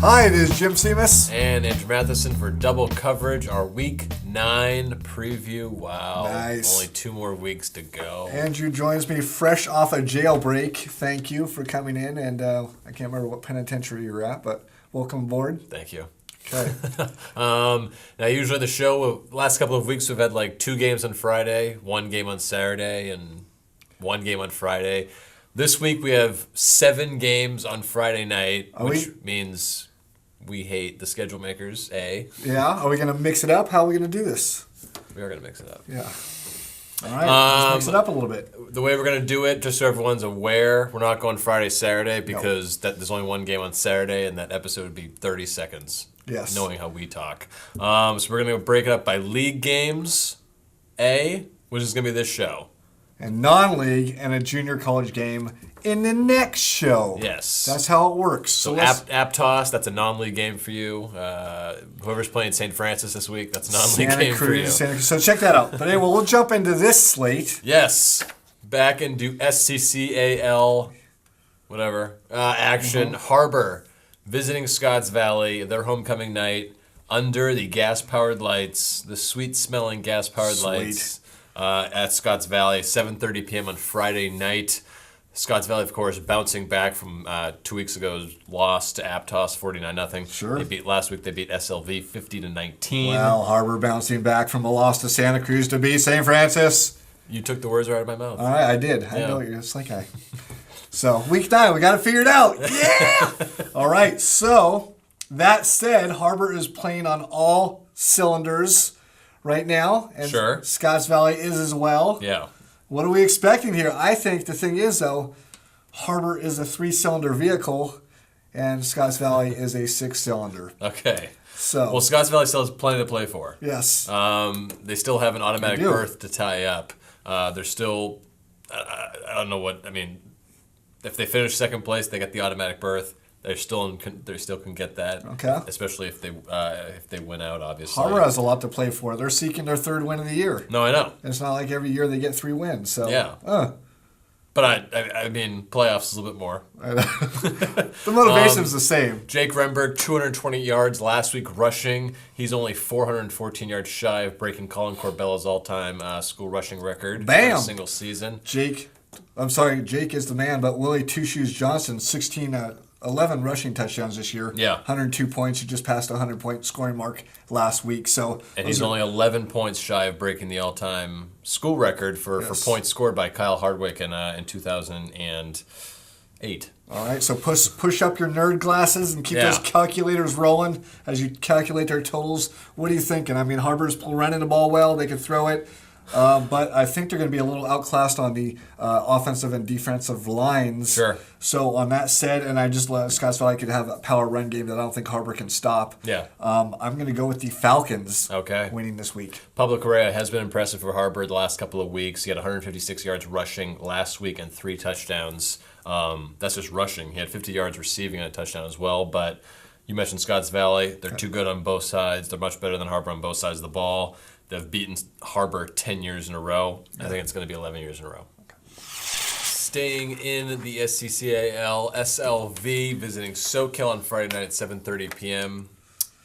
Hi, it is Jim Seimas. And Andrew Matheson for double coverage, our Week 9 preview. Wow. Nice. Only 2 more weeks to go. Andrew joins me fresh off a jailbreak. Thank you for coming in. And I can't remember what penitentiary you're at, but welcome aboard. Thank you. Okay. Now, usually the show, last couple of weeks, we've had like 2 games on Friday, 1 game on Saturday, and 1 game on Friday. This week we have 7 games on Friday night, which means we hate the schedule makers, Yeah? Are we going to mix it up? How are we going to do this? We are going to mix it up. Yeah. All right, let's mix it up a little bit. The way we're going to do it, just so everyone's aware, we're not going Friday, Saturday, because there's only 1 game on Saturday, and that episode would be 30 seconds. Yes. Knowing how we talk. So we're going to break it up by league games, which is going to be this show. And non-league and a junior college game in the next show. Yes. That's how it works. So Aptos, that's a non-league game for you. Whoever's playing St. Francis this week, that's a non-league game for you. Santa Cruz. So check that out. But anyway, we'll jump into this slate. Yes. Back into SCCAL, whatever, action. Harbor visiting Scotts Valley, their homecoming night, under the gas-powered lights, the sweet-smelling gas-powered lights at Scotts Valley, 7:30 p.m. on Friday night. Scotts Valley, of course, bouncing back from 2 weeks ago's loss to Aptos, 49-0. Sure. Last week they beat SLV 50-19. Well, Harbor bouncing back from a loss to Santa Cruz to beat St. Francis. You took the words right out of my mouth. All right, I did. I know you're just like I. So, week 9, we got it figured out. Yeah! All right, so that said, Harbor is playing on all cylinders right now. And sure. Scotts Valley is as well. Yeah. What are we expecting here? I think the thing is, though, Harbor is a 3-cylinder vehicle, and Scotts Valley is a 6-cylinder. Okay. So, well, Scotts Valley still has plenty to play for. Yes. They still have an automatic berth to tie up. They're still, I don't know what, I mean, if they finish second place, they get the automatic berth. They still can get that. Okay. Especially if they win out, obviously. Harbor has a lot to play for. They're seeking their 3rd win of the year. No, I know. It's not like every year they get 3 wins. So yeah. But I mean, playoffs is a little bit more. The motivation is the same. Jake Renberg, 220 yards last week rushing. He's only 414 yards shy of breaking Colin Corbella's all-time school rushing record. Bam! For a single season. Jake is the man, but Willie Two Shoes Johnson, 11 rushing touchdowns this year. Yeah. 102 points. He just passed the 100-point scoring mark last week. And he's only 11 points shy of breaking the all-time school record for points scored by Kyle Hardwick in 2008. All right, so push up your nerd glasses and keep those calculators rolling as you calculate their totals. What are you thinking? I mean, Harbor's running the ball well. They can throw it. But I think they're going to be a little outclassed on the offensive and defensive lines. Sure. So on that said, and I just let Scotts Valley could have a power run game that I don't think Harbor can stop. Yeah. I'm going to go with the Falcons. Okay. Winning this week. Pablo Correa has been impressive for Harbor the last couple of weeks. He had 156 yards rushing last week and 3 touchdowns. That's just rushing. He had 50 yards receiving and a touchdown as well. But you mentioned Scotts Valley. They're too good on both sides. They're much better than Harbor on both sides of the ball. They've beaten Harbor 10 years in a row. I think it's going to be 11 years in a row. Okay. Staying in the SCCAL, SLV visiting Soquel on Friday night at 7:30 p.m.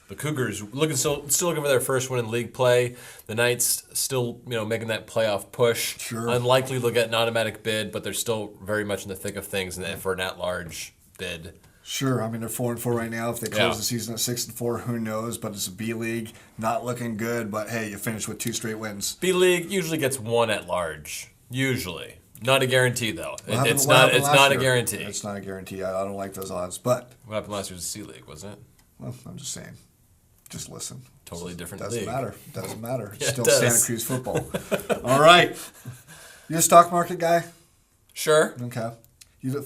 The Cougars still looking for their first win in league play. The Knights still making that playoff push. Sure. Unlikely they'll get an automatic bid, but they're still very much in the thick of things for an at-large bid. Sure. I mean, they're 4-4 right now. If they close the season at 6-4, who knows? But it's a B League, not looking good. But hey, you finish with 2 straight wins. B League usually gets 1 at large. Usually, not a guarantee though. It's not a guarantee. It's not a guarantee. I don't like those odds. But what happened last year was C League, wasn't it? Well, I'm just saying. Just listen. Totally different league. Doesn't matter. It's still Santa Cruz football. All right. You a stock market guy? Sure. Okay.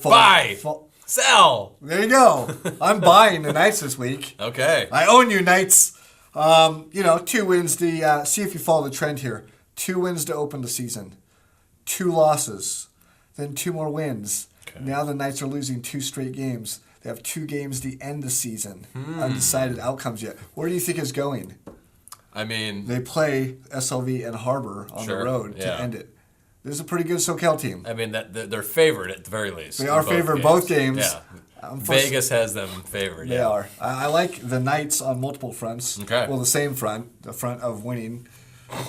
Buy. Sell. There you go. I'm buying the Knights this week. Okay. I own you, Knights. 2 wins. See if you follow the trend here. 2 wins to open the season. 2 losses. Then 2 more wins. Okay. Now the Knights are losing 2 straight games. They have 2 games to end the season. Undecided outcomes yet. Where do you think it's going? I mean, they play SLV and Harbor on the road to end it. This is a pretty good SoCal team. I mean, they're favored at the very least. They are favored both games. Yeah. Vegas has them favored. They are. I like the Knights on multiple fronts. Okay. Well, the same front, the front of winning.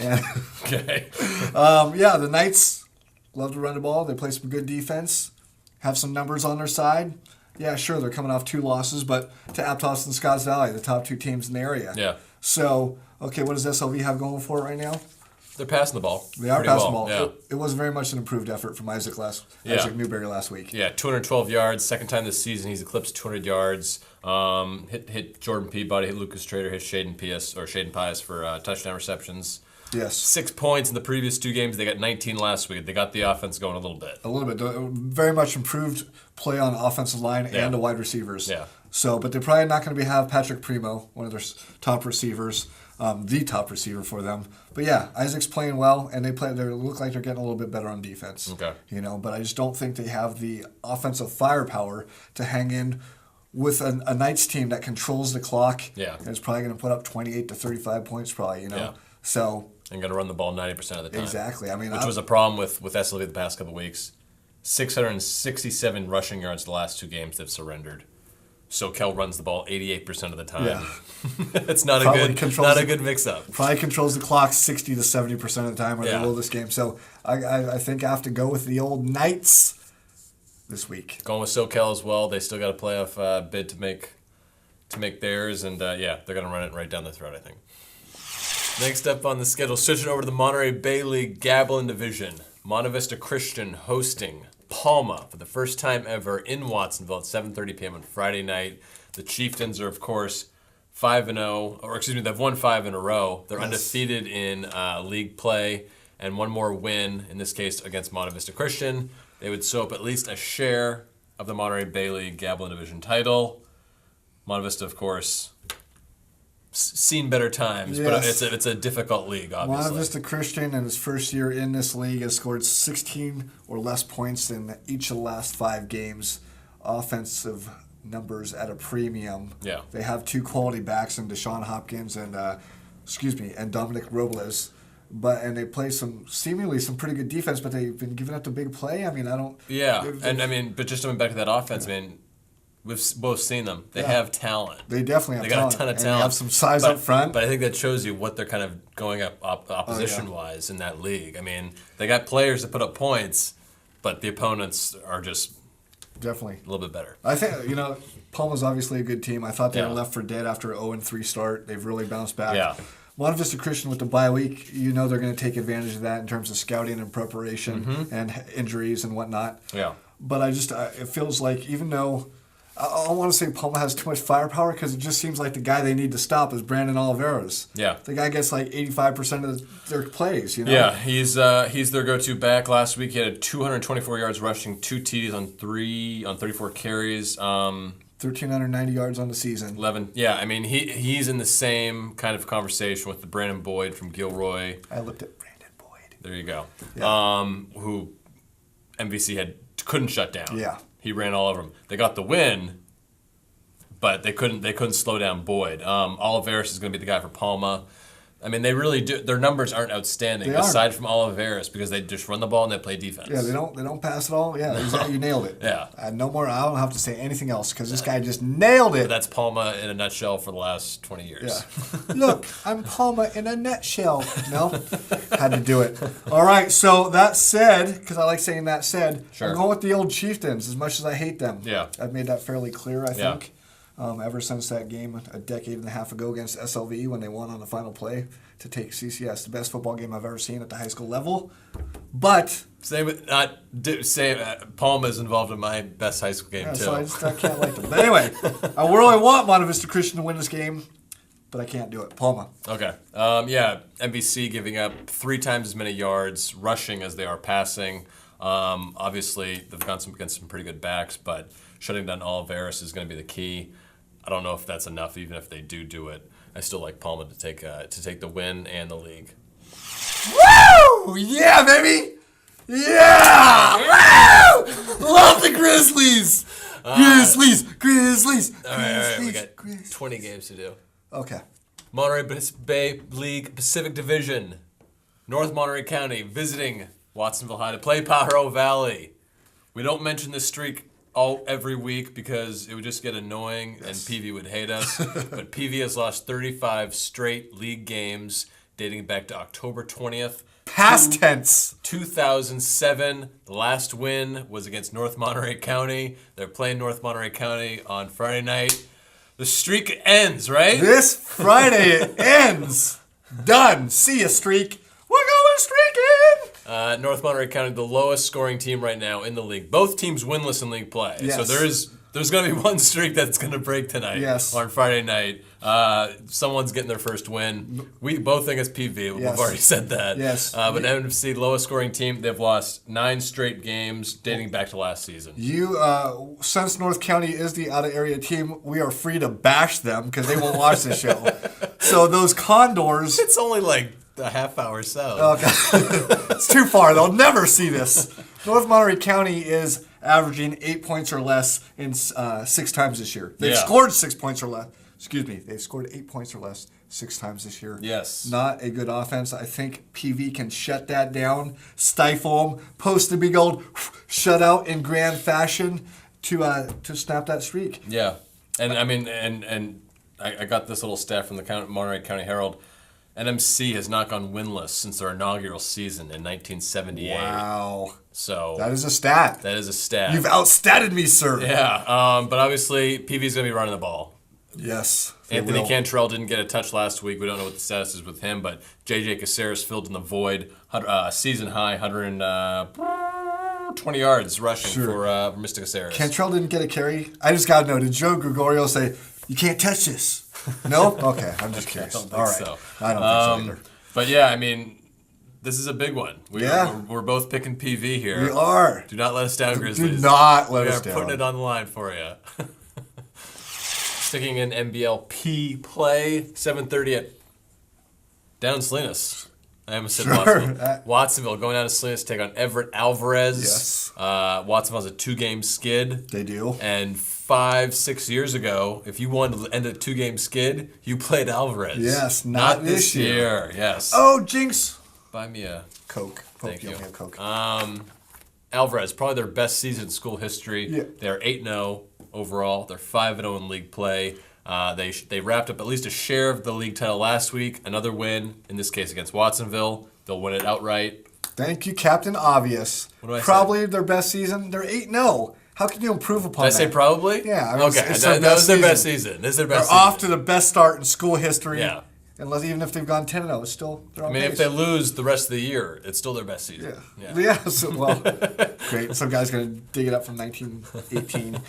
And Okay. the Knights love to run the ball. They play some good defense, have some numbers on their side. Yeah, sure, they're coming off 2 losses, but to Aptos and Scotts Valley, the top 2 teams in the area. Yeah. So, okay, what does SLV have going for it right now? They're passing the ball. They are pretty passing well. the ball. Yeah. It was very much an improved effort from Isaac Newberry last week. Yeah, 212 yards. Second time this season he's eclipsed 200 yards. Hit Jordan Peabody, hit Lucas Trader, hit Shaden Pius for touchdown receptions. Yes. 6 points in the previous 2 games. They got 19 last week. They got the offense going a little bit. A little bit. Very much improved play on the offensive line and the wide receivers. Yeah. So, but they're probably not going to have Patrick Primo, one of their top receivers, the top receiver for them. But yeah, Isaac's playing well, and they look like they're getting a little bit better on defense. Okay. But I just don't think they have the offensive firepower to hang in with a Knights team that controls the clock. Yeah. And is probably going to put up 28 to 35 points, probably. Yeah. So. And going to run the ball 90% of the time. Exactly. Which was a problem with SLV the past couple of weeks. 667 rushing yards the last 2 games they've surrendered. SoCal runs the ball 88% of the time. Yeah. It's not a good mix-up. Probably controls the clock 60 to 70% of the time when they will this game. So I think I have to go with the old Knights this week. Going with SoCal as well. They still got a playoff bid to make theirs, and they're going to run it right down the throat, I think. Next up on the schedule, switching over to the Monterey Bay League Gablin Division. Monte Vista Christian hosting PALMA for the first time ever in Watsonville at 7:30 p.m. on Friday night. The Chieftains are, of course, 5-0, or excuse me, they've won 5 in a row. They're undefeated in league play, and one more win, in this case against Monte Vista Christian. They would sew up at least a share of the Monterey Bay League Gablin Division title. Monte Vista, of course, seen better times, but it's a difficult league, obviously. Monte Vista Christian, in his first year in this league, has scored 16 or less points in each of the last 5 games. Offensive numbers at a premium. Yeah. They have 2 quality backs in Deshaun Hopkins and Dominic Robles. And they play seemingly some pretty good defense, but they've been giving up the big play. I mean, I don't... Yeah, but just coming back to that offense, we've both seen them. They have talent. They definitely have they talent. Got a ton of and talent. They have some size up front. But I think that shows you what they're kind of going up opposition-wise in that league. I mean, they got players that put up points, but the opponents are just definitely a little bit better. I think, Palma's obviously a good team. I thought they were left for dead after an 0-3 start. They've really bounced back. Yeah. Monte Vista Christian with the bye week, they're going to take advantage of that in terms of scouting and preparation and injuries and whatnot. Yeah. But it feels like even though I don't want to say Palma has too much firepower because it just seems like the guy they need to stop is Brandon ALVAREZ. Yeah. The guy gets like 85% of their plays, Yeah, he's their go-to back. Last week he had 224 yards rushing, 2 TDs on 34 carries. 1,390 yards on the season. 11. Yeah, I mean, he's in the same kind of conversation with the Brandon Boyd from Gilroy. I looked at Brandon Boyd. There you go. Yeah. Who MVC couldn't shut down. Yeah. He ran all over him. They got the win, but they couldn't slow down Boyd. ALVAREZ is going to be the guy for PALMA. I mean, they really do. Their numbers aren't outstanding aside from ALVAREZ because they just run the ball and they play defense. Yeah, they don't pass at all. Yeah, exactly. You nailed it. Yeah. No more. I don't have to say anything else because this guy just nailed it. But that's PALMA in a nutshell for the last 20 years. Yeah. Look, I'm PALMA in a nutshell. No, had to do it. All right. So that said, because I like saying that said, sure. I'm going with the old Chieftains as much as I hate them. Yeah. I've made that fairly clear. I think. Ever since that game a decade and a half ago against SLV when they won on the final play to take CCS, the best football game I've ever seen at the high school level. But PALMA is involved in my best high school game too. So I can't like them. But anyway, I really want Monte Vista Christian to win this game, but I can't do it. PALMA. Okay. MVC giving up 3 times as many yards rushing as they are passing. Obviously, they've gone against some pretty good backs, but shutting down ALVAREZ is going to be the key. I don't know if that's enough, even if they do it. I still like PALMA to take the win and the league. Woo! Yeah, baby! Yeah! Woo! Love the Grizzlies! Grizzlies! All right. We got 20 games to do. Okay. Monterey Bay League Pacific Division. North Monterey County visiting Watsonville High to play Pajaro Valley. We don't mention this streak every week because it would just get annoying and PV would hate us. But PV has lost 35 straight league games dating back to October 20th. Past tense. 2007. The last win was against North Monterey County. They're playing North Monterey County on Friday night. The streak ends, right? This Friday it ends. Done. See ya, streak. We're going streaking. North Monterey County, the lowest scoring team right now in the league. Both teams winless in league play. Yes. So there's going to be one streak that's going to break tonight. Yes. On Friday night. Someone's getting their first win. We both think it's PV. We've Yes. already said that. Yes. But NFC, lowest scoring team, they've lost 9 straight games dating back to last season. Since North County is the out-of-area team, we are free to bash them because they won't watch the show. So those Condors... It's only like a half hour south. Okay. It's too far. They'll never see this. North Monterey County is averaging 8 points or less in 6 times this year. They've scored 6 points or less. Excuse me. They've scored 8 points or less 6 times this year. Yes. Not a good offense. I think PV can shut that down, stifle them, post a big old shutout in grand fashion to snap that streak. Yeah. And I mean, and I got this little stat from the Monterey County Herald. NMC has not gone winless since their inaugural season in 1978. Wow. So that is a stat. That is a stat. You've outstatted me, sir. Yeah. But obviously, PV's going to be running the ball. Yes. Anthony Cantrell didn't get a touch last week. We don't know what the status is with him, but JJ Caceres filled in the void. Season high, 120 yards rushing for Mr. Caceres. Cantrell didn't get a carry. I just got to know, did Joe Gregorio say, you can't touch this? No? Okay, I'm just curious. I don't think All right. so. I don't think so either. But yeah, I mean, this is a big one. We're both picking PV here. We are. Do not let us down, Grizzlies. Do not let us down. We are putting it on the line for you. Sticking in NBLP play, 7:30 at down Salinas. I almost said Watsonville. Watsonville going down to Salinas to take on Everett Alvarez. Yes. Watsonville has a 2-game skid. They do. And 5-6 years ago, if you wanted to end a 2-game skid, you played Alvarez. Yes, not this year. Yes. Oh, jinx. Buy me a Coke. Thank you. A Coke. Alvarez, probably their best season in school history. Yeah. They're 8-0 overall. They're 5-0 in league play. They wrapped up at least a share of the league title last week. Another win, in this case against Watsonville. They'll win it outright. Thank you, Captain Obvious. What do I say? Probably their best season. They're 8-0. How can you improve upon that? Did I say probably? Yeah. I mean, okay, it's that was their best season. This is their best They're season. off to the best start in school history. Yeah. Unless even if they've gone 10-0, it's still they're on pace. If they lose the rest of the year, it's still their best season. Yeah. So, well, great. Some guy's going to dig it up from 1918.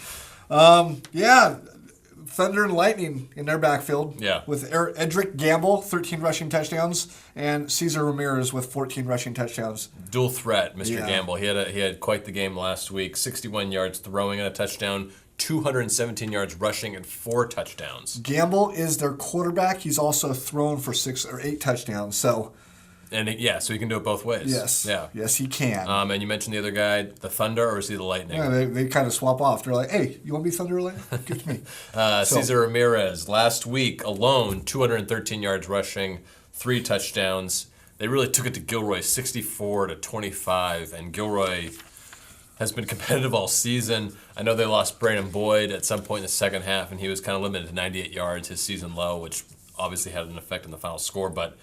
Thunder and Lightning in their backfield. Yeah. With Edric Gamble, 13 rushing touchdowns, and Cesar Ramirez with 14 rushing touchdowns. Dual threat, Mr. Yeah. Gamble. He had quite the game last week. 61 yards throwing and a touchdown, 217 yards rushing and 4 touchdowns. Gamble is their quarterback. He's also thrown for 6 or 8 touchdowns. So. So he can do it both ways. Yes. Yeah. Yes, he can. And you mentioned the other guy, the Thunder, or is he the Lightning? Yeah, they kind of swap off. They're like, hey, you want to be Thunder or Lightning? Give it to me. Cesar Ramirez, last week alone, 213 yards rushing, 3 touchdowns. They really took it to Gilroy, 64-25, and Gilroy has been competitive all season. I know they lost Brandon Boyd at some point in the second half, and he was kind of limited to 98 yards, his season low, which obviously had an effect on the final score. But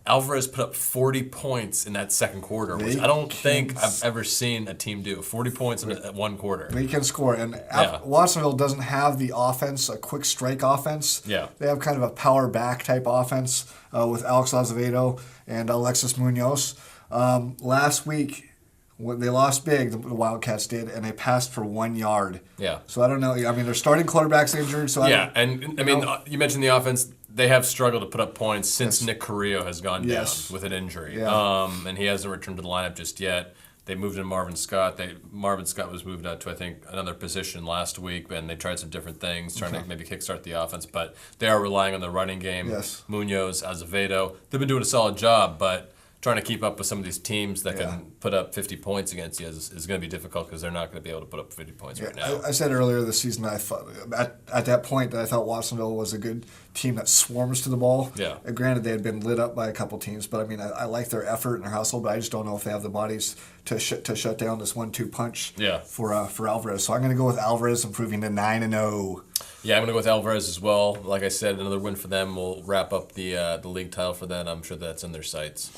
Alvarez put up 40 points in that second quarter, which I don't think I've ever seen a team do. 40 points in one quarter. They can score. And Watsonville doesn't have the offense, a quick strike offense. Yeah. They have kind of a power back type offense with Alex Azevedo and Alexis Munoz. Last week, when they lost big, the Wildcats did, and they passed for 1 yard. Yeah. So I don't know. I mean, their starting quarterback's injured. So you mentioned the offense. They have struggled to put up points since Nick Carrillo has gone down with an injury. Yeah. And he hasn't returned to the lineup just yet. They moved in Marvin Scott. Marvin Scott was moved out to, I think, another position last week, and they tried some different things, trying to maybe kickstart the offense. But they are relying on the running game. Yes. Munoz, Azevedo. They've been doing a solid job, but trying to keep up with some of these teams that can put up 50 points against you is going to be difficult because they're not going to be able to put up 50 points right now. I said earlier this season, I thought at that point that I thought Watsonville was a good team that swarms to the ball. Yeah. Granted, they had been lit up by a couple teams, but I mean, I like their effort and their hustle, but I just don't know if they have the bodies to shut down this 1-2 punch. For Alvarez. So I'm going to go with Alvarez improving to 9-0. Yeah, I'm going to go with Alvarez as well. Like I said, another win for them will wrap up the league title for them. I'm sure that's in their sights.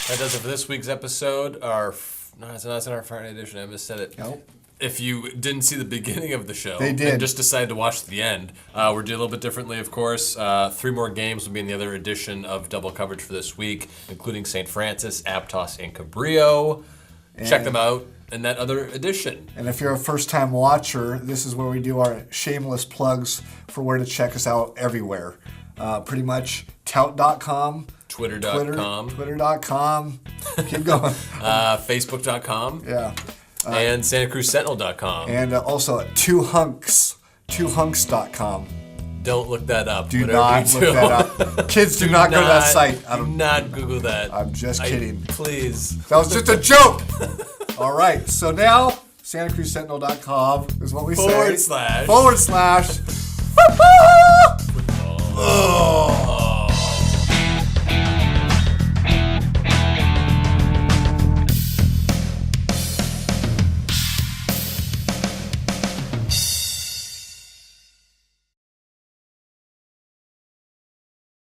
That does it for this week's episode. No, it's not our Friday edition. I just said it. Nope. If you didn't see the beginning of the show They did. and just decided to watch the end, we're doing a little bit differently, of course. 3 more games will be in the other edition of double coverage for this week, including St. Francis, Aptos, and Cabrillo. Check them out in that other edition. And if you're a first-time watcher, this is where we do our shameless plugs for where to check us out everywhere. Pretty much tout.com. Twitter.com. Twitter.com. Keep going. Facebook.com. Yeah. And SantaCruzSentinel.com. And also 2hunks.com. Don't look that up. Do not look that up. Kids, do not go to that site. Do not Google that. I'm just kidding. Please. That was just a joke. All right. So now, SantaCruzSentinel.com is what we say. // // Oh.